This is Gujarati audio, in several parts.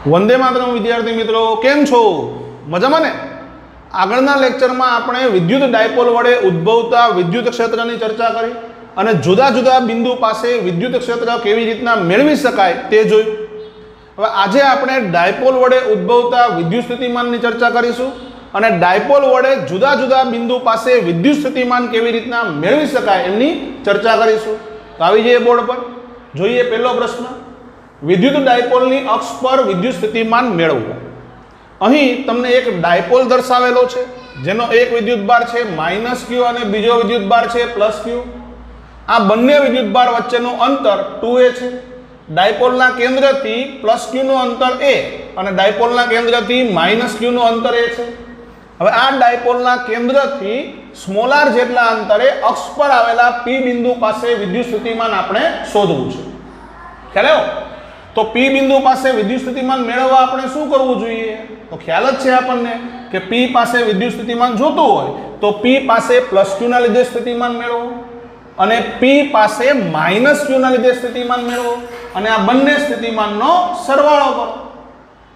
वंदे मातरम विद्यार्थी मित्रों, केम छो? मजामां ने? આગળના લેક્ચરમાં આપણે વિદ્યુત ડાયપોલ વડે ઉદ્ભવતા વિદ્યુત ક્ષેત્રની ચર્ચા કરી અને જુદા જુદા બિંદુ પાસે વિદ્યુત ક્ષેત્ર કેવી રીતના મેળવી શકાય તે જોયું. હવે આજે આપણે ડાયપોલ વડે ઉદ્ભવતા વિદ્યુત સ્થિતિમાનની ચર્ચા કરીશું અને ડાયપોલ વડે જુદા જુદા બિંદુ પાસે વિદ્યુત સ્થિતિમાન કેવી રીતના મેળવી શકાય એની ચર્ચા કરીશું. તો આવી જઈએ બોર્ડ પર. જોઈએ પહેલો પ્રશ્ન. વિદ્યુત ડાયપોલની અક્ષ પર વિદ્યુત સ્થિતિમાન મેળવવું. અહીં તમને એક ડાયપોલ દર્શાવેલો છે જેનો એક વિદ્યુતભાર છે -q અને બીજો વિદ્યુતભાર છે +q. આ બંને વિદ્યુતભાર વચ્ચેનું અંતર 2a છે. ડાયપોલના કેન્દ્રથી +q નું અંતર a અને ડાયપોલના કેન્દ્રથી -q નું અંતર a છે. હવે આ ડાયપોલના કેન્દ્રથી r જેટલા અંતરે અક્ષ પર આવેલા p બિંદુ પાસે વિદ્યુત સ્થિતિમાન આપણે શોધવું છે. ખ્યાલ આવ્યો? તો p બિંદુ પાસે વિદ્યુત સ્થિતિમાન મેળવવા આપણે શું કરવું જોઈએ? તો ખ્યાલ જ છે આપણને કે p પાસે વિદ્યુત સ્થિતિમાન જોતું હોય તો p પાસે +q ના લીધે સ્થિતિમાન મેળવો અને p પાસે -q ના લીધે સ્થિતિમાન મેળવો અને આ બંને સ્થિતિમાનનો સરવાળો કરો.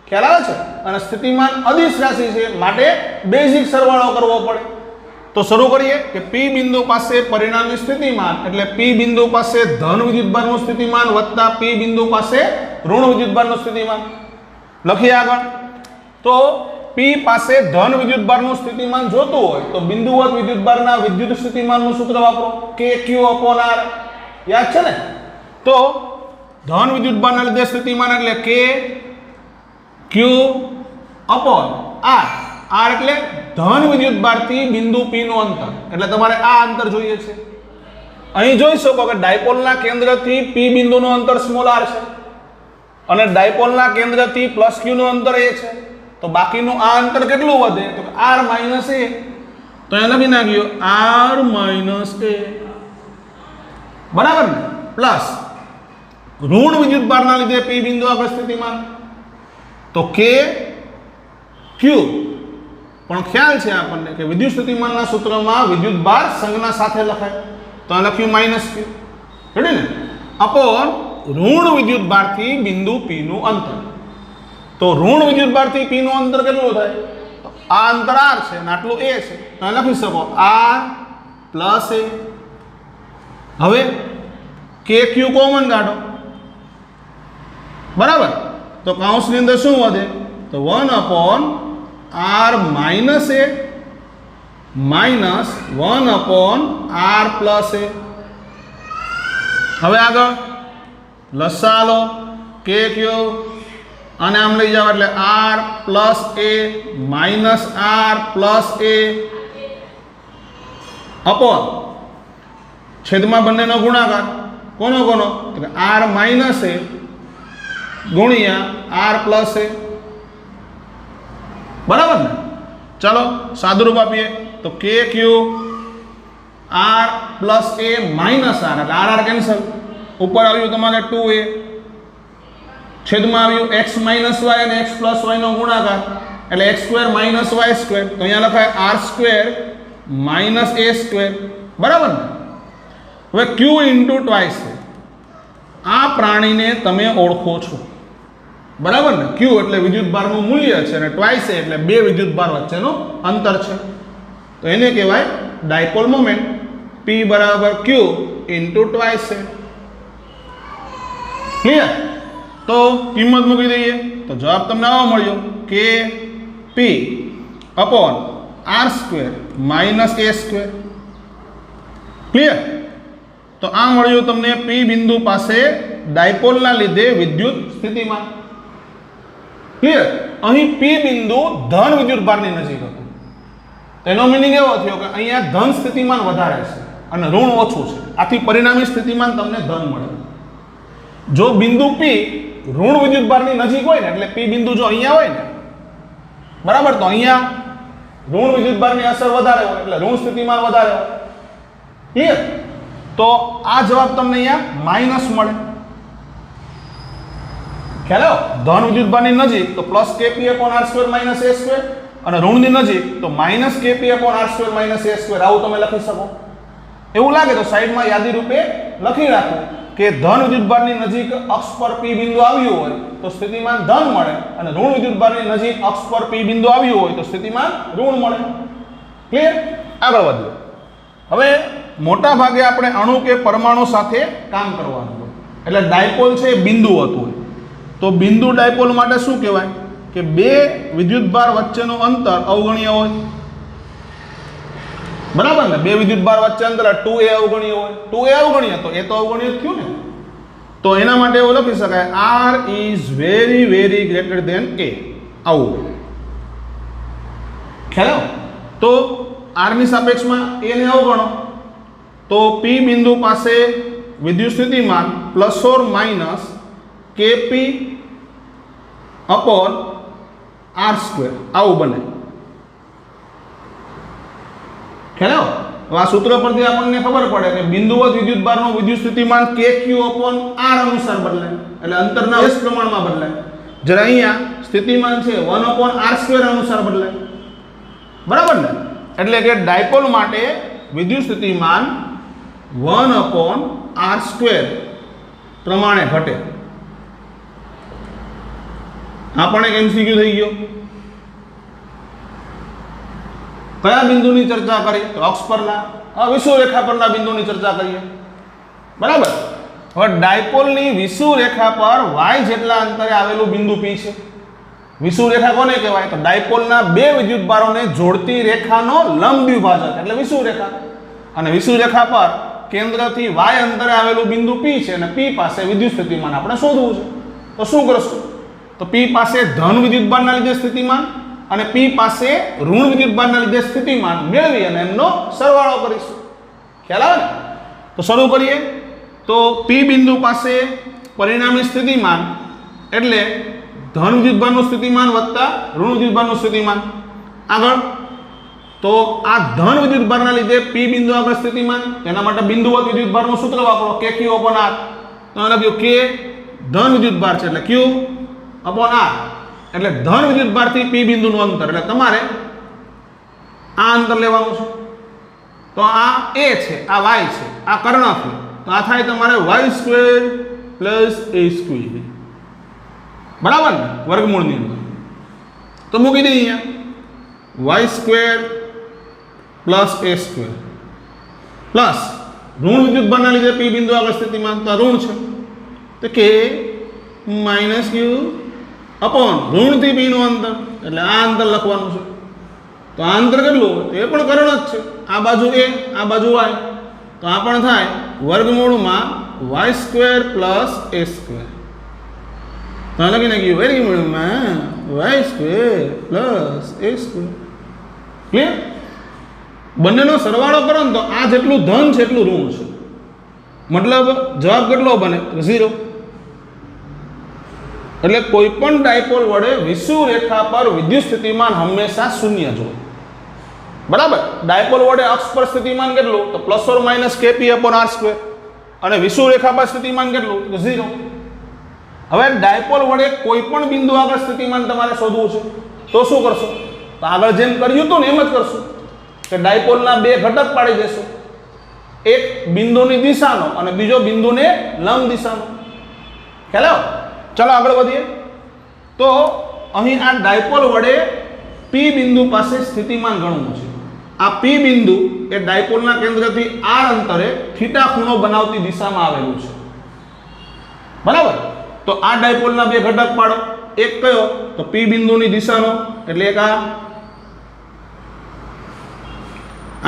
ખ્યાલ આવે છે? અને સ્થિતિમાન અદિશ રાશિ છે માટે બેઝિક સરવાળો કરવો પડે. તો શરૂ કરીએ કે p બિંદુ પાસે પરિણામી સ્થિતિમાન એટલે p બિંદુ પાસે ધન વિદ્યુતભારનું સ્થિતિમાન વત્તા p બિંદુ પાસે ઋણ વિદ્યુતભારનું સ્થિતિમાન. લખીએ આગળ. તો p પાસે ધન વિદ્યુતભારનું સ્થિતિમાન જોતું હોય તો બિંદુવત વિદ્યુતભારના વિદ્યુત સ્થિતિમાનનું સૂત્ર વાપરો kq/r. યાદ છે ને? તો ધન વિદ્યુતભારના લીધે સ્થિતિમાન એટલે kq/r. r એટલે ધન વિદ્યુતભારથી બિંદુ p નું અંતર એટલે તમારે આ અંતર જોઈએ છે. અહીં જોઈ શકો કે ડાયપોલના કેન્દ્રથી p બિંદુનું અંતર r છે અને ડાયપોલના કેન્દ્રથી +q નું અંતર a છે. તો બાકીનું આ અંતર કેટલું વધે? તો r - a. તો અહીંયા લખી નાખ્યો r - a બરાબર ને? પ્લસ ઋણ વિદ્યુતભારના લીધે p બિંદુ આગળ સ્થિતિમાન તો k q. પણ ખ્યાલ છે આપણને કે વિદ્યુત સ્થિતિમાનના સૂત્રમાં વિદ્યુતભાર સંજ્ઞા સાથે લખાય તો આ લખ્યું -q. રેડી ને? અપોન ઋણ વિદ્યુતભારથી બિંદુ p નું અંતર. તો ઋણ વિદ્યુતભારથી p નું અંતર કેટલું થાય? તો આ અંતર r છે અને આટલું a છે તો લખી શકો r + a. હવે kq કોમન કાઢો બરાબર. તો કૌંસની અંદર શું વધે? તો 1/r - a -1/r + a. હવે આગળ લસા લો kq અને આમ લઈ જાવ એટલે r + a - r + a upon છેદમાં બંનેનો ગુણાકાર. કોનો કોનો? તો કે r - a ગુણ્યા r + a. બરાબર ને? ચાલો સાદુરૂપ આપીએ તો kq r + a - r એટલે r કેન્સલ. ઉપર આવ્યું તમારે 2a છેદમાં આવ્યું x - y અને x + y નો ગુણાકાર એટલે x² - y². તો અહીંયા લખાય r² - a². બરાબર ને? હવે q × twice આ પ્રાણીને તમે ઓળખો છો બરાબર ને? q એટલે વિદ્યુતભારનું મૂલ્ય છે અને twice એટલે બે વિદ્યુતભાર વચ્ચેનું અંતર છે. તો એને કહેવાય dipole moment p = q × twice. Clear? તો કિંમત મૂકી દઈએ તો જવાબ તમને આવો મળ્યો kp / r² - a². ક્લિયર? તો આ મળ્યું તમને p બિંદુ પાસે ડાયપોલના લીધે વિદ્યુત સ્થિતિમાન. ક્લિયર? અહીં p બિંદુ ધન વિદ્યુતભારની નજીક હતું. તેનો મિનિંગ એવો થયો કે અહીંયા ધન સ્થિતિમાન વધારે છે અને ઋણ ઓછું છે. આથી પરિણામી સ્થિતિમાન તમને ધન મળે. જો બિંદુ p ઋણ વિદ્યુતભારની નજીક હોય ને એટલે p બિંદુ જો અહીંયા હોય ને બરાબર તો અહીંયા ઋણ વિદ્યુતભારની અસર વધારે હોય એટલે ઋણ સ્થિતિમાન વધારે હોય. ક્લિયર? તો આ જવાબ તમને અહીંયા માઈનસ મળે. ખ્યાલ આવ્યો? ધન વિદ્યુતભારની નજીક તો +kp/r² - a² અને ઋણની નજીક તો -kp/r² - a². આવું તમે લખી શકો. એવું લાગે તો સાઈડમાં યાદી રૂપે લખી રાખો કે ધન વિદ્યુતભારની નજીક અક્ષ પર P બિંદુ આવ્યું હોય તો સ્થિતિમાન ધન મળે અને ઋણ વિદ્યુતભારની નજીક અક્ષ પર P બિંદુ આવ્યું હોય તો સ્થિતિમાન ઋણ મળે. ક્લિયર? આગળ વધીએ. હવે મોટા ભાગે આપણે અણુ કે પરમાણુ સાથે કામ કરવાનું હોય. એટલે ડાયપોલ છે એ બિંદુવત હોય. તો બિંદુ ડાયપોલ માટે શું કહેવાય કે બે વિદ્યુતભાર વચ્ચેનું અંતર અવગણ્ય હોય. બરાબર ને? બે વિદ્યુતભાર વચ્ચે અંતર 2a અવગણ્ય હોય. 2a અવગણ્ય તો એ તો અવગણ્ય થયું ને. તો એના માટે એવું લખી શકાય r is very very greater than a. આવું ખ્યાલ? તો r ની સાપેક્ષમાં a ને અવગણો તો p બિંદુ પાસે વિદ્યુત સ્થિતિમાન plus or minus kp upon r square આવું બને. ખ્યાલ? આ સૂત્ર પરથી આપણને ખબર પડે કે બિંદુવત વિદ્યુતભારનું વિદ્યુત સ્થિતિમાન kq અપોન r અનુસાર બદલાય. એટલે અંતરના s પ્રમાણમાં બદલાય. જ્યારે અહીંયા સ્થિતિમાન છે 1 અપોન r સ્ક્વેર અનુસાર બદલાય. બરાબર ને? એટલે કે ડાયપોલ માટે વિદ્યુત સ્થિતિમાન 1 અપોન r સ્ક્વેર પ્રમાણે ઘટે. આ પણ એક MCQ થઈ ગયો. કયા બિંદુની ચર્ચા કરી? તો અક્ષ પરના વિષુવરેખા પરના બિંદુની ચર્ચા કરીએ. બરાબર? હવે ડાયપોલની વિષુવરેખા પર y જેટલા અંતરે આવેલું બિંદુ P છે. વિષુવરેખા કોને કહેવાય? તો ડાયપોલના બે વિદ્યુતભારોને જોડતી રેખાનો લંબ દ્વિભાજક એટલે વિષુવરેખા. અને વિષુવરેખા પર કેન્દ્રથી y અંતરે આવેલું બિંદુ P છે અને P પાસે વિદ્યુત સ્થિતિમાન આપણે શોધવું છે. તો શું કરશું? તો P પાસે ધન વિદ્યુતભારના લીધે સ્થિતિમાન અને P પાસે ઋણ વિદ્યુતભારના લીધે સ્થિતિમાન મેળવી અને એમનો સરવાળો કરીશું. ખ્યાલ આવે ને? તો શરૂ કરીએ. તો P બિંદુ પાસે પરિણામી સ્થિતિમાન એટલે ધન વિદ્યુતભારનું સ્થિતિમાન વત્તા ઋણ વિદ્યુતભારનું સ્થિતિમાન. આગળ તો આ ધન વિદ્યુતભારના લીધે P બિંદુ આગળ સ્થિતિમાન, તેના માટે બિંદુવત વિદ્યુતભારનું સૂત્ર વાપરો kq અપોન r. તો લખ્યું k ધન વિદ્યુતભાર છે એટલે q અપોન r એટલે ધન વિદ્યુતભારથી P બિંદુનું અંતર. એટલે તમારે આ અંતર લેવાનું છે. તો આ a છે, આ y છે, આ કર્ણક. તો આ થાય તમારે y square plus a square. બરાબર ને? વર્ગમૂળની અંદર. તો મૂકી દઈએ અહીંયા y square plus a square plus ઋણ વિદ્યુતભારના લીધે P બિંદુ આગળ સ્થિતિમાન તો ઋણ છે તો k માઇનસ q અપોન ઋણથી P નું અંતર એટલે આ અંતર લખવાનું છે. તો આ અંતર કેટલું? એ પણ કર્ણ જ છે. આ બાજુ a, આ બાજુ y. તો આ પણ થાય વર્ગમૂળમાં y square plus a square. તો લખી નાખ્યું વર્ગમૂળમાં y square plus a square. Clear? બંનેનો સરવાળો કરો ને તો આ જેટલું ધન છે એટલું ઋણ છે. મતલબ જવાબ કેટલો બને? 0. એટલે કોઈ પણ ડાયપોલ વડે વિષુવરેખા પર વિદ્યુત સ્થિતિમાન હંમેશા શૂન્ય જ હોય. બરાબર? ડાયપોલ વડે અક્ષ પર સ્થિતિમાન કેટલું? તો plus or minus kp upon r square. અને વિષુવરેખા પર સ્થિતિમાન કેટલું? તો 0. હવે ડાયપોલ વડે કોઈ પણ બિંદુ આગળ સ્થિતિમાન તમારે શોધવું છે તો શું કરશો? તો આગળ જેમ કર્યું હતું ને એમ જ કરશું કે ડાયપોલના બે ઘટક પાડી દેશો. એક બિંદુની દિશાનો અને બીજો બિંદુને લંબ દિશાનો. ખ્યાલ આવ્યો? ચાલો આગળ વધીએ. તો અહીં આ ડાયપોલ વડે P બિંદુ પાસે સ્થિતિમાન ગણવું છે. આ P બિંદુ એ ડાયપોલના કેન્દ્રથી r અંતરે થીટા ખૂણો બનાવતી દિશામાં આવેલું છે. બરાબર? તો આ ડાયપોલના બે ઘટક પાડો. એક કયો? તો P બિંદુની દિશાનો એટલે એક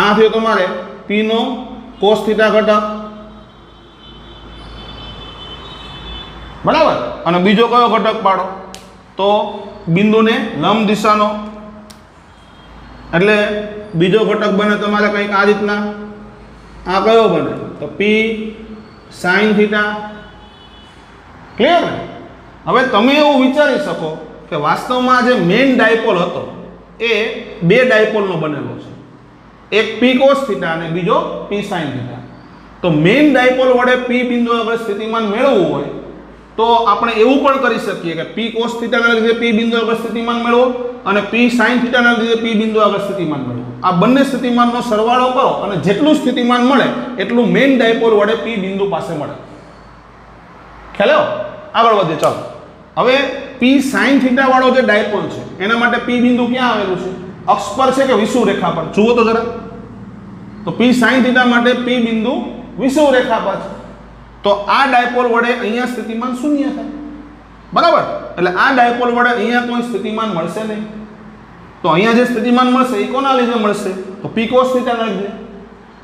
આ થયો તમારે P નો cos થીટા ઘટક. બરાબર? અને બીજો કયો ઘટક પાડો? તો બિંદુને લંબ દિશાનો એટલે બીજો ઘટક બને તમારે કંઈક આ રીતના. આ કયો બને? તો P sin થીટા. ક્લિયર? હવે તમે એવું વિચારી શકો કે વાસ્તવમાં જે મેઇન ડાયપોલ હતો એ બે ડાયપોલનો બનેલો છે. એક P cos થીટા અને બીજો P sin થીટા. તો મેઇન ડાયપોલ વડે P બિંદુ આગળ સ્થિતિમાન મેળવવું હોય તો આપણે એવું પણ કરી શકીએ કે P cos થીટાના લીધે P બિંદુ આગળ સ્થિતિમાન મેળવો અને P sin થીટાના લીધે P બિંદુ આગળ સ્થિતિમાન મેળવો. આ બંને સ્થિતિમાનનો સરવાળો કરો અને જેટલું સ્થિતિમાન મળે એટલું મેઇન ડાયપોલ વડે P બિંદુ પાસે મળે. ખ્યાલ આવ્યો? આગળ વધીએ ચાલો. હવે પી સાઇન થીટા વાળો જે ડાયપોલ છે એના માટે પી બિંદુ ક્યાં આવેલું છે? અક્ષ પર છે કે વિષુવ રેખા પર? જુઓ તો જરા. તો પી સાઇન થીટા માટે પી બિંદુ વિષુવ રેખા પર છે. તો આ ડાયપોલ વડે અહીંયા સ્થિતિમાન શૂન્ય થાય. બરાબર? એટલે આ ડાયપોલ વડે અહીંયા કોઈ સ્થિતિમાન મળશે નહીં. તો અહીંયા જે સ્થિતિમાન મળશે એ કોના લીધે મળશે? તો પી કોસ થીટાના લીધે.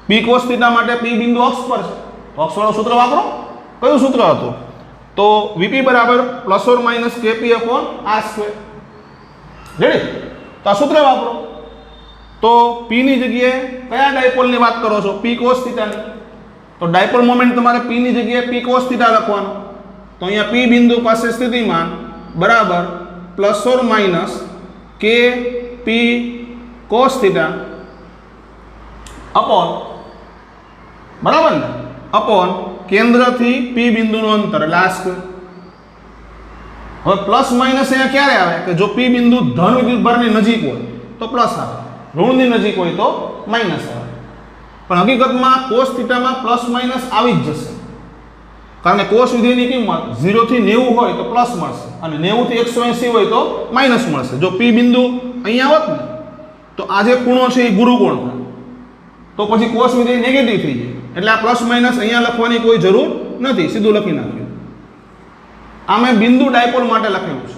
પી કોસ થીટા માટે પી બિંદુ અક્ષ પર છે. તો અક્ષવાળું સૂત્ર વાપરો. કયું સૂત્ર હતું? તો વીપી બરાબર ± KP upon r square. Ready? તો આ સૂત્ર વાપરો. તો પી ની જગ્યાએ કયા ડાયપોલની વાત કરો છો? પી કોસ થીટાની. તો ડાયપોલ મોમેન્ટ તમારે પી ની જગ્યાએ પી કોસ થીટા લખવાનો. તો અહીંયા પી બિંદુ પાસે સ્થિતિમાન બરાબર ± કે પી કોસ થીટા અપોન, બરાબર ને, અપોન કેન્દ્રથી પી બિંદુનું અંતર એટલે આ સ્ક્વેર. હવે પ્લસ માઇનસ અહીંયા ક્યારે આવે? કે જો પી બિંદુ ધન વિદ્યુતભારની નજીક હોય તો પ્લસ આવે, ઋણની નજીક હોય તો માઇનસ આવે. પણ હકીકતમાં કોસ થીટામાં પ્લસ માઇનસ આવી જ જશે, કારણ કે કોસ વિધેયની કિંમત 0 થી 90 હોય તો પ્લસ મળશે અને 90 થી 180 હોય તો માઇનસ મળશે. જો પી બિંદુ અહીંયા હોત ને તો આ જે ખૂણો છે એ ગુરુકોણ થાય, તો પછી કોસ વિધેય નેગેટિવ થઈ જાય. એટલે આ પ્લસ માઇનસ અહીંયા લખવાની કોઈ જરૂર નથી, સીધું લખી નાખ્યું. આ મેં બિંદુ ડાયપોલ માટે લખેલું છે.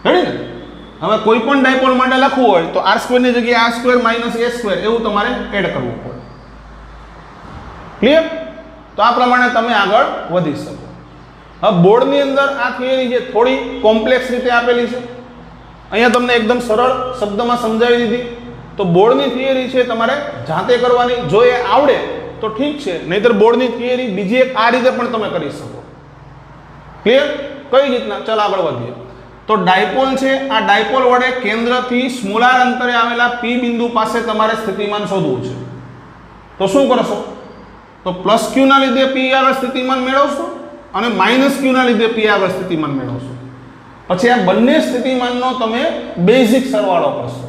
રેડી ને? હવે કોઈ પણ ડાયપોલ માટે લખવું હોય તો આર સ્ક્વેરની જગ્યાએ આર સ્ક્વેર માઇનસ એ સ્ક્વેર એવું તમારે એડ કરવું પડે. ક્લિયર? તો આ પ્રમાણે તમે આગળ વધી શકો. હવે બોર્ડની અંદર આ થિયરી જે થોડી કોમ્પ્લેક્સ રીતે આપેલી છે, અહીંયા તમને એકદમ સરળ શબ્દમાં સમજાવી દીધી. તો બોર્ડની થિયરી છે તમારે જાતે કરવાની. જો એ આવડે તો ઠીક છે, નહીતર બોર્ડની થિયરી બીજી એક આ રીતે પણ તમે કરી શકો. ક્લિયર? કઈ રીતના? ચાલ આગળ વધીએ. તો ડાયપોલ છે, આ ડાયપોલ વડે કેન્દ્રથી સ્મોલાર અંતરે આવેલા પી બિંદુ પાસે તમારે સ્થિતિમાન શોધવું છે. તો શું કરશો? તો પ્લસ ક્યુ ના લીધે પી આગળ સ્થિતિમાન મેળવશો અને માઇનસ ક્યુ ના લીધે પી આગળ સ્થિતિમાન મેળવશો. પછી આ બંને સ્થિતિમાનનો તમે બેઝિક સરવાળો કરશો.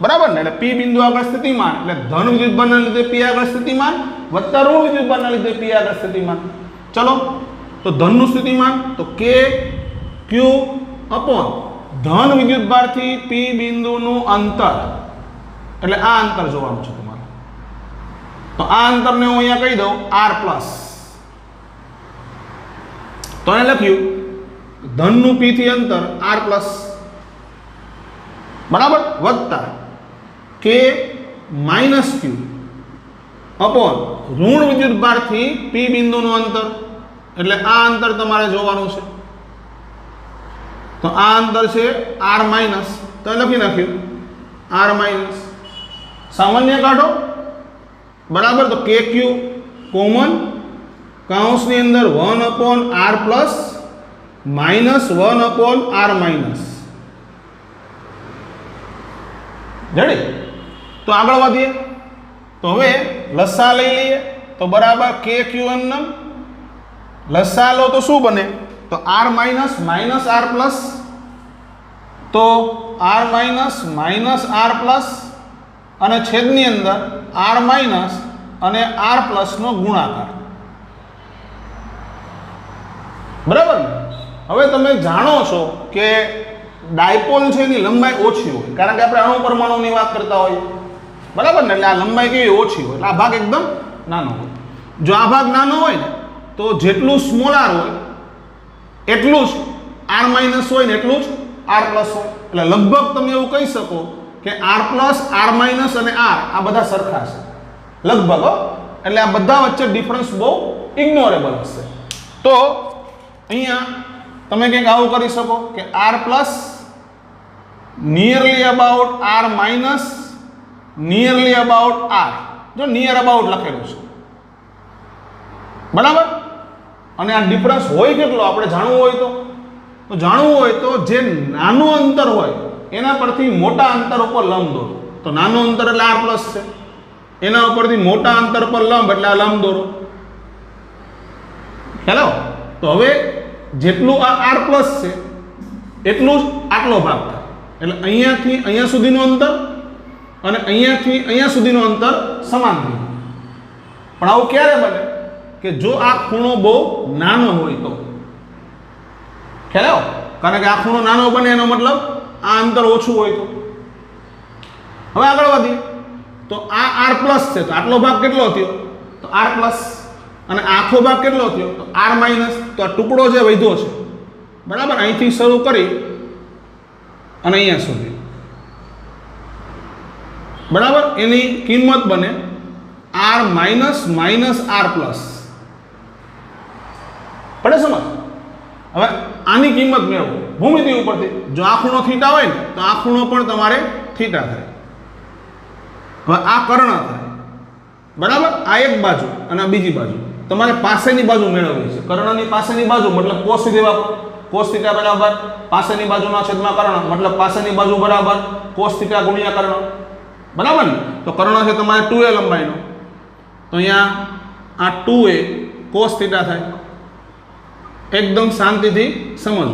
બરાબર ને? એટલે પી બિંદુ આગળ સ્થિતિમાન એટલે ધન વિદ્યુતભારના લીધે પી આગળ સ્થિતિમાન વત્તા ઋણ વિદ્યુતભારના લીધે પી આગળ સ્થિતિમાન. ચલો, તો ધનનું સ્થિતિમાન તો કે ક્યુ અપોન ધન વિદ્યુતભારથી પી બિંદુનું અંતર, એટલે આ અંતર જોવાનું છે તમારે. તો આ અંતરને હું અહીંયા કહી દઉં આર પ્લસ. તો એને લખ્યું ધનનું પી થી અંતર આર પ્લસ, બરાબર, વત્તા કે માઇનસ ક્યુ અપોન ઋણ વિદ્યુતભારથી પી બિંદુનું અંતર, એટલે આ અંતર તમારે જોવાનું છે. તો આ અંતર છે આર માઇનસ, તો લખી નાખ્યું આર માઇનસ. સામાન્ય કાઢો, બરાબર. તો કે ક્યુ કોમન, કાઉન્સની અંદર 1/r plus minus 1/r minus. Ready? તો આગળ વધીએ. તો હવે લસા લઈ લઈએ. તો બરાબર કે ક્યુ એમ લસા લો તો શું બને? તો R minus minus R plus, તો R minus minus R plus અને છેદની અંદર આર માઇનસ અને આર પ્લસનો ગુણાકાર. બરાબર ને? હવે તમે જાણો છો કે ડાયપોલ છે એની લંબાઈ ઓછી હોય, કારણ કે આપણે અણુ પરમાણુની વાત કરતા હોઈએ. બરાબર ને? એટલે આ લંબાઈ કેવી ઓછી હોય, એટલે આ ભાગ એકદમ નાનો હોય. જો આ ભાગ નાનો હોય ને તો જેટલું સ્મોલાર હોય એટલું જ આર માઇનસ હોય ને એટલું જ આર પ્લસ હોય. એટલે લગભગ તમે એવું કહી શકો કે આર પ્લસ આર માઇનસ અને આર આ બધા સરખા છે લગભગ. એટલે આ બધા વચ્ચે ડિફરન્સ બહુ ઇગ્નોરેબલ હશે. તો અહીંયા તમે કંઈક આવું કરી શકો કે r plus nearly about r minus nearly about r. જો નિયર અબાઉટ લખેલું છે, બરાબર. અને આ ડિફરન્સ હોય કેટલો આપણે જાણવું હોય તો જાણવું હોય તો જે નાનું અંતર હોય એના પરથી મોટા અંતર ઉપર લંબ દોરો. તો નાનું અંતર એટલે આર પ્લસ છે, એના ઉપરથી મોટા અંતર પર લંબ એટલે આ લંબ દોરો. હેલો? તો હવે જેટલું આ આર પ્લસ છે એટલું જ આટલો ભાગ થાય. એટલે અહીંયાથી અહીંયા સુધીનું અંતર અને અહીંયાથી અહીંયા સુધીનું અંતર સમાન થઈ. પણ આવું ક્યારે બને? કે જો આ ખૂણો બહુ નાનો હોય તો ખ્યાલ આવ્યો? કારણ કે આ ખૂણો નાનો બને એનો મતલબ આ અંતર ઓછું હોય તો. હવે આગળ વધીએ તો આ r પ્લસ છે તો આટલો ભાગ કેટલો થયો? તો r પ્લસ. અને આખો ભાગ કેટલો થયો? તો r માઇનસ. તો આ ટુકડો જે વધ્યો છે બરાબર, અહીંથી શરૂ કરી અને અહીંયા સુધી બરાબર, એની કિંમત બને r minus minus r plus. પડે સમજ? હવે આની કિંમત મેળવો ભૂમિતિ ઉપરથી. જો આ ખૂણો થીટા હોય ને તો આ ખૂણો પણ તમારે થીટા થાય. હવે આ કર્ણ થાય બરાબર, આ એક બાજુ અને આ બીજી બાજુ. તમારે પાસેની બાજુ મેળવવી છે. કર્ણની પાસેની બાજુ મતલબ કોસ થીટા વાપરો. કોસ થીટા બરાબર પાસેની બાજુના છેદમાં કર્ણ મતલબ પાસેની બાજુ બરાબર કોસ થીટા ગુણ્યા કર્ણ બરાબર ને. તો કર્ણ છે તમારે 2a લંબાઈનો, તો અહીંયા આ 2a કોસ થીટા થાય. એકદમ શાંતિથી સમજવું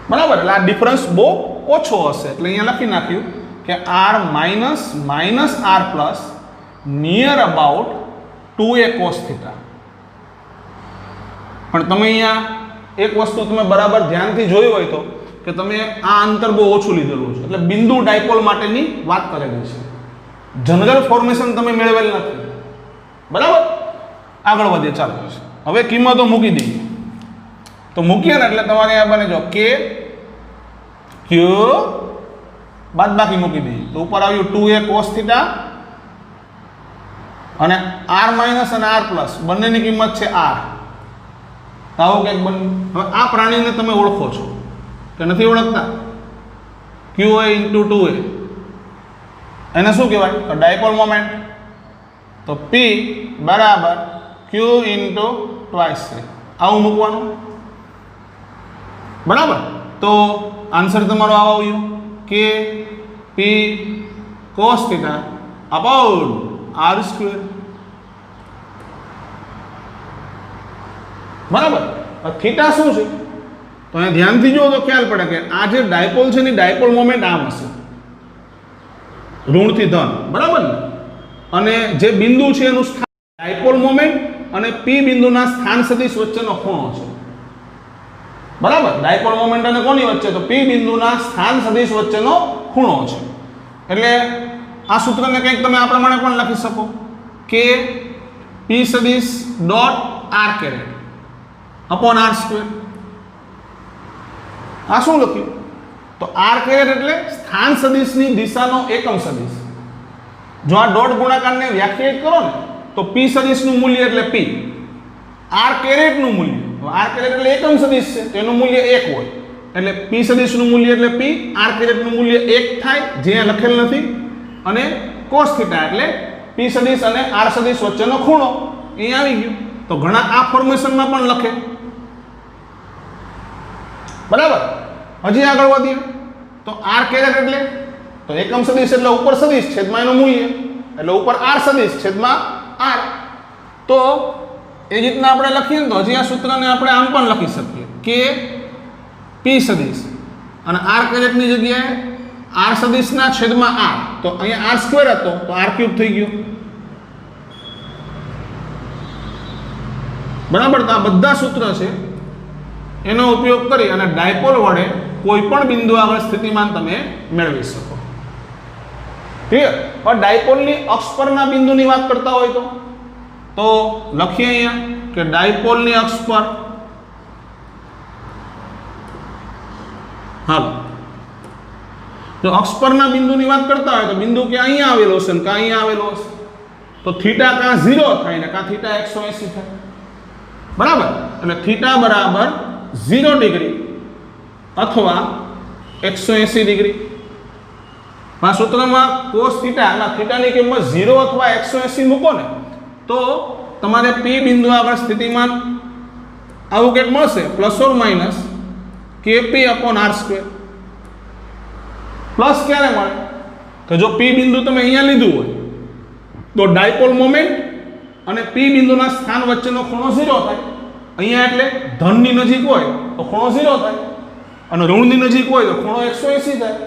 બરાબર. એટલે આ ડિફરન્સ બહુ ઓછો હશે એટલે અહીંયા લખી નાખ્યું કે r minus minus r plus near about 2a cos theta. પણ તમે અહીંયા એક વસ્તુ તમે બરાબર ધ્યાનથી જોઈ હોય તો કે તમે આ અંતર બહુ ઓછું લીધેલું છે એટલે બિંદુ ડાયપોલ માટેની વાત કરેલી છે. જનરલ ફોર્મેશન તમે મેળવેલ નથી બરાબર. આગળ વધીએ ચાલો. હવે કિંમતો મૂકી દઈએ તો મૂકીએ ને એટલે તમારે આ બને જો કે ક્યુ બાદબાકી મૂકી દઈએ તો ઉપર આવ્યું 2a cos થીટા અને r માઇનસ અને r પ્લસ બંનેની કિંમત છે r. આવું કંઈક બન્યું. હવે આ પ્રાણીને તમે ઓળખો છો કે નથી ઓળખતા? QA ઇન્ટુ 2a એને શું કહેવાય? તો ડાયપોલ મોમેન્ટ. તો P બરાબર Q ઇન્ટુ ટ્વાઇસ છે. આવું મૂકવાનું બરાબર. તો આન્સર તમારો આવો આવ્યો કે P cos theta about r square બરાબર. થીટા શું છે તો અહીંયા ધ્યાનથી જુઓ તો ખ્યાલ પડે કે આ જે ડાયપોલ છે ને ડાયપોલ મોમેન્ટ આમ હશે ઋણથી ધન બરાબર ને. અને જે બિંદુ છે એનું સ્થાન ડાયપોલ મોમેન્ટ અને P બિંદુના સ્થાન સદિશ વચ્ચેનો ખૂણો છે બરાબર. ડાયપોલ મોમેન્ટ અને કોની વચ્ચે? તો P બિંદુના સ્થાન સદિશ વચ્ચેનો ખૂણો છે. એટલે આ સૂત્રને કંઈક તમે આ પ્રમાણે પણ લખી શકો કે P સદિશ dot r caret upon r square. આ શું લખ્યું? તો r કેરેટ એટલે સ્થાન સદિશની દિશાનો એકમ સદિશ. જો આ ડોટ ગુણાકારને વ્યાખ્યાયિત કરો ને તો P સદિશનું મૂલ્ય એટલે P, r કેરેટનું મૂલ્ય r કેરેટ એટલે એકમ સદિશ છે તો એનું મૂલ્ય 1 હોય એટલે P સદિશનું મૂલ્ય એટલે P, r કેરેટનું મૂલ્ય 1 થાય જે લખેલ નથી. અને cos થીટા એટલે P સદિશ અને r સદિશ વચ્ચેનો ખૂણો અહીં આવી ગયો. તો ઘણા આ ફોર્મેશનમાં પણ લખે બરાબર. હજી આગળ વધીએ તો r કેરેટ એટલે તો એકમ સદિશ એટલે ઉપર સદિશ છેદમાં એનું મૂલ્ય એટલે ઉપર r સદિશ છેદમાં r. તો એ રીતના આપણે લખીએ ને તો હજી આ સૂત્રને આપણે આમ પણ લખી શકીએ કે P સદિશ અને r કેરેટની જગ્યાએ r સદિશના છેદમાં r. તો અહીંયા r સ્ક્વેર હતો તો r ક્યુબ થઈ ગયો બરાબર. તો આ બધા સૂત્ર છે એનો ઉપયોગ કરી અને ડાયપોલ વડે કોઈ પણ બિંદુ આગળ સ્થિતિમાન તમે મેળવી શકો. ક્લિયર? પણ ડાયપોલની અક્ષ પરના બિંદુની વાત કરતા હોય તો લખીએ અહીંયા કે ડાયપોલની અક્ષ પર હાલો જો અક્ષ પરના બિંદુની વાત કરતા હોય તો બિંદુ કે અહીંયા આવેલો હશે ને કાં અહીંયા આવેલો હશે તો થીટા કાં 0 થાય ને કાં થીટા 180 થાય બરાબર. એટલે થીટા બરાબર 0 ડિગ્રી અથવા 180 ડિગ્રી. આ સૂત્રમાં cos થીટા અને થીટાની કિંમત 0 અથવા 180 મૂકો ને તો તમારે P બિંદુ આગળ સ્થિતિમાન આવું કંઈક મળશે plus or minus KP upon r square. Plus ક્યારે મળે? તો જો P બિંદુ તમે અહીંયા લીધું હોય તો ડાયપોલ મોમેન્ટ અને P બિંદુના સ્થાન વચ્ચેનો ખૂણો 0 થાય. અહીંયા એટલે ધનની નજીક હોય તો ખૂણો 0 થાય અને ઋણની નજીક હોય તો ખૂણો 180 થાય.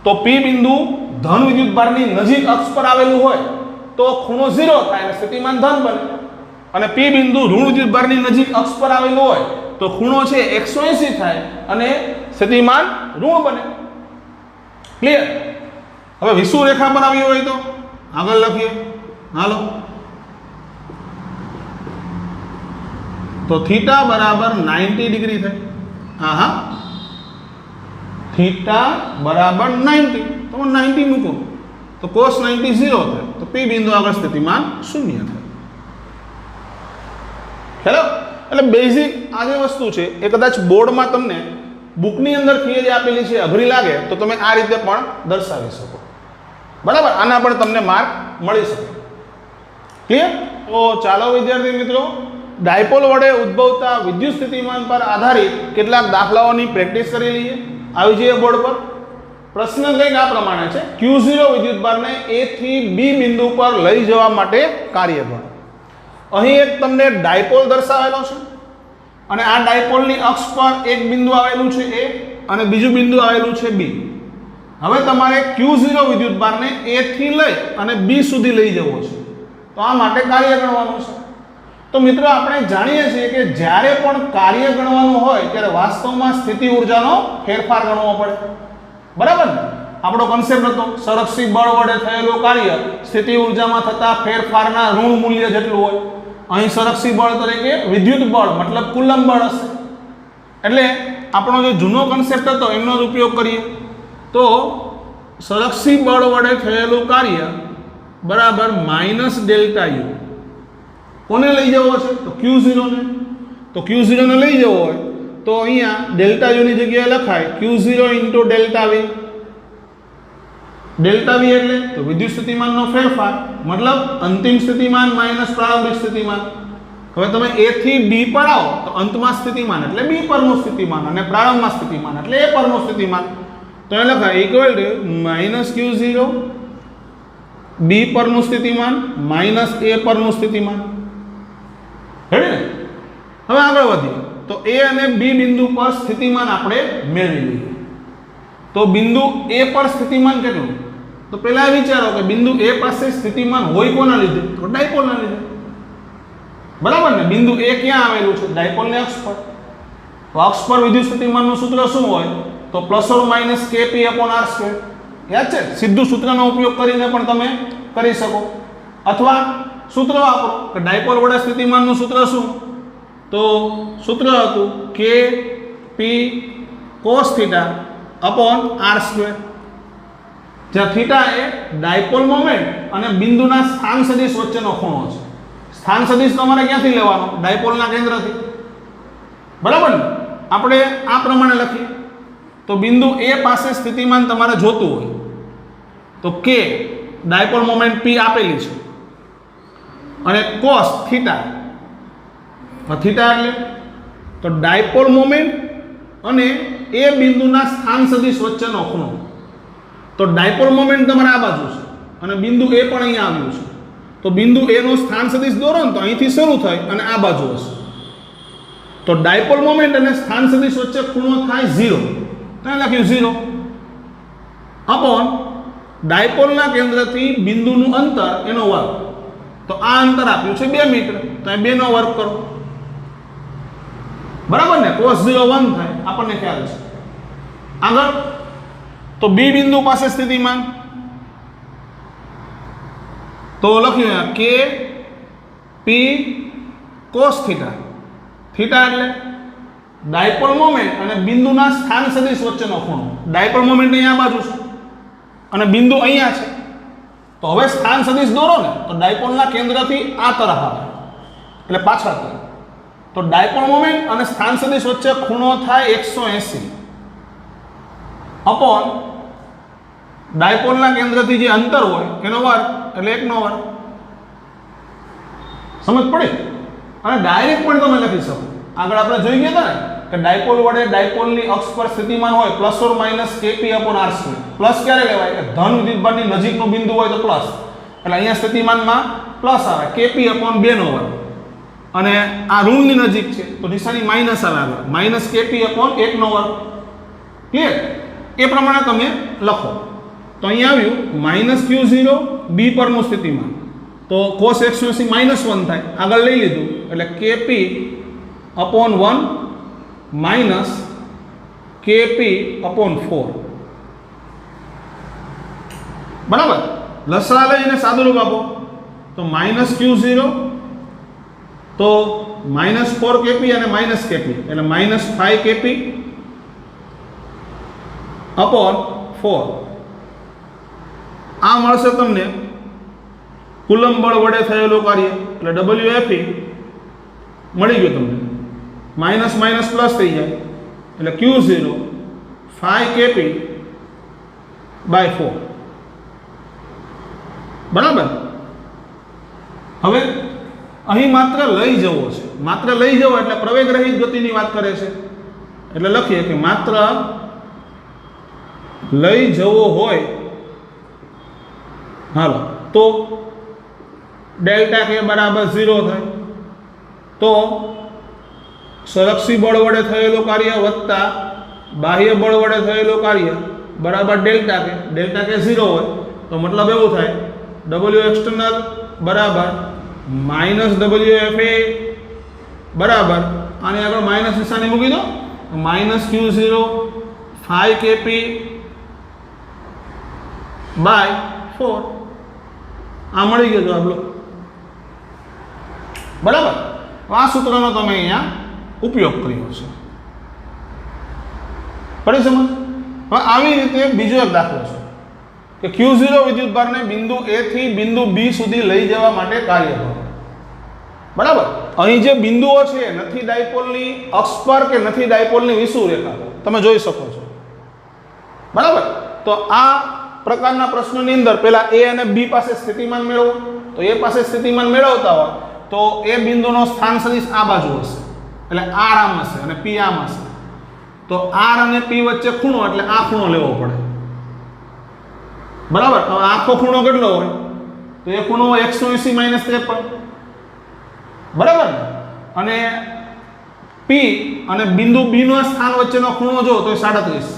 તો P બિંદુ ધન વિદ્યુતભારની નજીક અક્ષ પર આવેલું હોય તો ખૂણો 0 થાય અને સ્થિતિમાન ધન બને. અને P બિંદુ ઋણ વિદ્યુતભારની નજીક અક્ષ પર આવેલું હોય તો ખૂણો છે 180 થાય અને સ્થિતિમાન ઋણ બને. ક્લિયર? હવે વિષુવૃત્ત રેખા પર આવી હોય તો આગળ લખીએ. હાલો, તો થીટા બરાબર 90 ડિગ્રી થાય. હા, થીટા બરાબર 90, તો 90 મૂકો તો cos 90 0 થાય, તો P બિંદુ આગળ સ્થિતિમાન 0 થાય. હેલો, એટલે બેઝિક આ જે વસ્તુ છે એ કદાચ બોર્ડમાં તમને બુકની અંદર થિયરી આપેલી છે, અઘરી લાગે તો તમે આ રીતે પણ દર્શાવી શકો. બરાબર, આના પણ તમને માર્ક મળી શકે. ક્લિયર? તો ચાલો વિદ્યાર્થી મિત્રો, ડાયપોલ વડે ઉદ્ભવતા વિદ્યુત સ્થિતિમાન પર આધારિત કેટલાક દાખલાઓની પ્રેક્ટિસ કરી લઈએ. આવી જઈએ બોર્ડ પર. પ્રશ્ન કંઈક આ પ્રમાણે છે: Q0 વિદ્યુતભારને A થી B બિંદુ પર લઈ જવા માટે કાર્ય કરો. અહીં એક તમને ડાયપોલ દર્શાવેલો છે અને આ ડાયપોલની અક્ષ પર એક બિંદુ આવેલું છે A અને બીજું બિંદુ આવેલું છે B. હવે તમારે Q0 વિદ્યુતભારને A થી લઈ અને B સુધી લઈ જવો છે, તો આ માટે કાર્ય ગણવાનું છે. તો મિત્રો, આપણે જાણીએ છીએ કે જ્યારે પણ કાર્ય ગણવાનું હોય ત્યારે વાસ્તવમાં સ્થિતિ ઊર્જાનો ફેરફાર ગણવો પડે. બરાબર ને? આપણો કન્સેપ્ટ હતો સંરક્ષિત બળ વડે થયેલું કાર્ય સ્થિતિ ઊર્જામાં થતા ફેરફારના ઋણ મૂલ્ય જેટલું હોય. અહીં સંરક્ષિત બળ તરીકે વિદ્યુત બળ મતલબ કુલમ બળ હશે. એટલે આપણો જે જૂનો કન્સેપ્ટ હતો એમનો જ ઉપયોગ કરીએ તો સંરક્ષિત બળ વડે થયેલું કાર્ય બરાબર માઇનસ ડેલ્ટા યુ. કોને લઈ જવો છે? તો Q0 ને. તો Q0 ને લઈ જવો હોય તો અહીંયા ડેલ્ટા યુ ની જગ્યાએ લખાય Q0 into delta V. Delta V એટલે તો વિદ્યુત સ્થિતિમાનનો ફેરફાર, મતલબ અંતિમ સ્થિતિમાન માઇનસ પ્રારંભિક સ્થિતિમાન. હવે તમે A થી B પર આવો તો અંતમાં સ્થિતિમાન એટલે B પરનું સ્થિતિમાન અને પ્રારંભમાં સ્થિતિમાન એટલે A પરનું સ્થિતિમાન. તો એ લખાય equal to minus Q0 B પરનું સ્થિતિમાન માઇનસ A પરનું સ્થિતિમાન. રેડી ને? હવે આગળ વધીએ તો A અને B બિંદુ પર સ્થિતિમાન આપણે મેળવી લઈએ. તો બિંદુ A પર સ્થિતિમાન કેટલું? તો પહેલા વિચારો કે બિંદુ A પાસે સ્થિતિમાન હોય કોના લીધે? તો ડાયપોલના લીધે. બરાબર ને? બિંદુ A ક્યાં આવેલું છે? ડાયપોલની અક્ષ પર. તો અક્ષ પર વિદ્યુત સ્થિતિમાનનું સૂત્ર શું હોય? તો ±Kp/r². યાદ છે? સીધું સૂત્રનો ઉપયોગ કરીને પણ તમે કરી શકો, અથવા સૂત્ર વાપરો કે ડાયપોલ વડે સ્થિતિમાનનું સૂત્ર શું? તો સૂત્ર હતું Kp cos θ/r², જ્યાં થીટા એ ડાયપોલ મોમેન્ટ અને બિંદુના સ્થાન સદિશ વચ્ચેનો ખૂણો છે. સ્થાન સદિશ તમારે ક્યાંથી લેવાનો? ડાયપોલના કેન્દ્રથી. બરાબર ને? આપણે આ પ્રમાણે લખીએ તો બિંદુ A પાસે સ્થિતિમાન તમારે જોતું હોય તો K ડાયપોલ મોમેન્ટ P આપેલી છે અને cos થીટા એટલે તો ડાયપોલ મોમેન્ટ અને એ બિંદુના સ્થાન સદિશ વચ્ચેનો ખૂણો. તો ડાયપોલ મોમેન્ટ તમારે આ બાજુ છે અને બિંદુ A પણ અહીંયા આવ્યું છે. તો બિંદુ A નો સ્થાન સદિશ દોરો ને તો અહીંથી શરૂ થાય અને આ બાજુ હશે. તો ડાયપોલ મોમેન્ટ અને સ્થાન સદિશ વચ્ચે ખૂણો થાય 0. ત્યાં લખ્યું 0 અપોન ડાયપોલના કેન્દ્રથી બિંદુનું અંતર એનો વર્ગ. તો આ અંતર આપ્યું છે 2 મીટર, તો એ 2 નો વર્ગ કરો. બરાબર ને? cos 0 1 થાય, આપણને ખ્યાલ છે. આગળ તો B બિંદુ પાસે સ્થિતિમાન તો લખ્યું Kp cos θ. થીટા એટલે ડાયપોલ મોમેન્ટ અને બિંદુના સ્થાન સદિશ વચ્ચેનો ખૂણો. ડાયપોલ મોમેન્ટ અહીંયા બાજુ છે અને બિંદુ અહીંયા છે. તો હવે સ્થાન સદિશ દોરો ને તો ડાયપોલના કેન્દ્રથી આ તરફ આવે એટલે પાછળ તરફ. તો ડાયપોલ મોમેન્ટ અને સ્થાન સદિશ વચ્ચે ખૂણો થાય 180 અપોન ડાયપોલના કેન્દ્રથી જે અંતર હોય એનો વર્ગ એટલે 1 નો વર્ગ. સમજ પડી? અને ડાયરેક્ટ પણ તમે લખી શકો. આગળ આપણે જોઈ ગયા હતા ને કે ડાયપોલ વડે ડાયપોલની અક્ષ પર સ્થિતિમાન હોય ±Kp/r². પ્લસ ક્યારે લેવાય? કે ધન વિદ્યુતભારની નજીકનું બિંદુ હોય તો પ્લસ, એટલે અહીંયા સ્થિતિમાનમાં પ્લસ આવે Kp/2 અને આ ઋણની નજીક છે તો નિશાની માઇનસ આવે આગળ -Kp/1 ક્લિયર? એ પ્રમાણે તમે લખો. તો અહીંયા આવ્યું -Q0 B પરનું સ્થિતિમાન તો cos 180 -1 થાય, આગળ લઈ લીધું એટલે kp upon 1 minus kp upon 4. બરાબર, લસા લઈને સાદુરૂપ આપો તો -q0 તો -4kp અને -kp એટલે -5kp upon 4. આ મળશે તમને કુલંબ બળ વડે થયેલું કાર્ય એટલે WFE મળી ગયું તમને, માઇનસ માઇનસ પ્લસ થઈ જાય એટલે Q0 5kp by 4. બરાબર, હવે અહીં માત્ર લઈ જવો છે, માત્ર લઈ જવો એટલે પ્રવેગ રહિત ગતિની વાત કરે છે એટલે લખીએ કે માત્ર લઈ જવો હોય હાલો તો ડેલ્ટા કે બરાબર 0 થાય, તો સંરક્ષી બળ વડે થયેલું કાર્ય વત્તા બાહ્ય બળ વડે થયેલું કાર્ય બરાબર ડેલ્ટા કે 0 હોય તો મતલબ એવું થાય W એક્સટર્નલ બરાબર માઇનસ WFA બરાબર આની આગળ માઇનસ નિશાની મૂકી દો, -Q0 5kp by 4. આ મળી ગયો જવાબ લો. બરાબર, આ સૂત્રનો તમે અહીંયા ઉપયોગ કર્યો છે. પડી સમજ? હવે આવી રીતે બીજો એક દાખલો છે કે Q0 વિદ્યુતભારને બિંદુ A થી બિંદુ B સુધી લઈ જવા માટે કાર્ય કરો. બરાબર, અહીં જે બિંદુઓ છે નથી ડાયપોલની અક્ષ પર કે નથી ડાયપોલની વિષુવૃત્ત રેખા તમે જોઈ શકો છો. બરાબર, તો આ પ્રકારના પ્રશ્નોની અંદર પહેલા A અને B પાસે સ્થિતિમાન મેળવો, તો A પાસે સ્થિતિમાન મેળવતા હોય તો એ બિંદુનો સ્થાન સદિશ આ બાજુ હશે એટલે R આમ હશે અને P આમ હશે, તો R અને P વચ્ચે ખૂણો એટલે આ ખૂણો લેવો પડે. બરાબર, હવે આખો ખૂણો કેટલો હોય તો એ ખૂણો 180 - 53. બરાબર, અને P અને બિંદુ B નો સ્થાન વચ્ચેનો ખૂણો જો તો 37.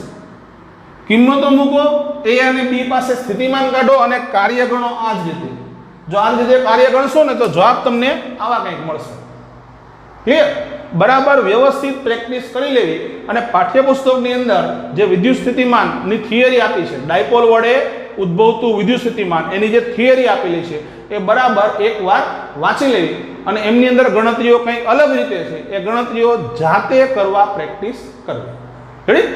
કિંમતો મૂકો, A અને B પાસે સ્થિતિમાન કાઢો અને કાર્ય ગણો આ જ રીતે. જો આ રીતે કાર્ય ગણશો ને તો જવાબ તમને આવા કંઈક મળશે. ક્લિયર? બરાબર, વ્યવસ્થિત પ્રેક્ટિસ કરી લેવી અને પાઠ્યપુસ્તકની અંદર જે વિદ્યુત સ્થિતિમાનની થિયરી આપી છે, ડાયપોલ વડે ઉદ્ભવતું વિદ્યુત સ્થિતિમાન એની જે થિયરી આપેલી છે એ બરાબર એકવાર વાંચી લેવી અને એમની અંદર ગણતરીઓ કંઈક અલગ રીતે છે એ ગણતરીઓ જાતે કરવા પ્રેક્ટિસ કરવી. રેડી?